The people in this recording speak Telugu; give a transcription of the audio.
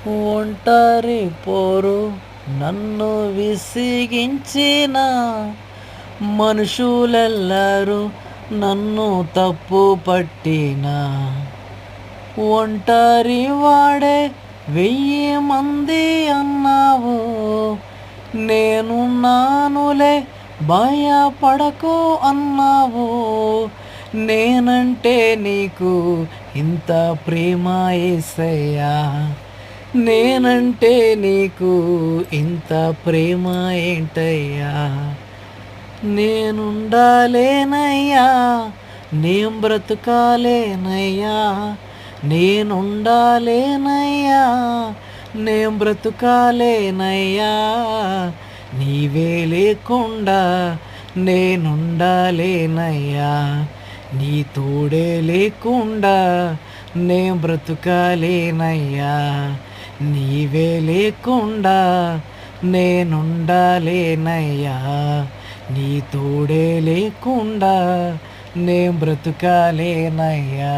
ఒంటరి పోరు నన్ను విసిగించిన మనుషులెల్లరూ నన్ను తప్పు పట్టిన ఒంటరి వాడే 1000 మంది అన్నావు. నేను నానులే భయపడకు అన్నావు. నేనంటే నీకు ఇంత ప్రేమ యేసయ్యా, నేనంటే నీకు ఇంత ప్రేమ ఏంటయ్యా. నేనుండాలేనయ్యా, నేను బ్రతుకాలేనయ్యా, నేనుండాలేనయ్యా, నేను బ్రతుకాలేనయ్యా. నీవే లేకుండా నేనుండాలేనయ్యా, నీ తోడే లేకుండా నేను బ్రతుకాలేనయ్యా. నీవే లేకుండా నేనుండాలేనయ్యా, నీ తోడే లేకుండా నేను బ్రతుకాలేనయ్యా.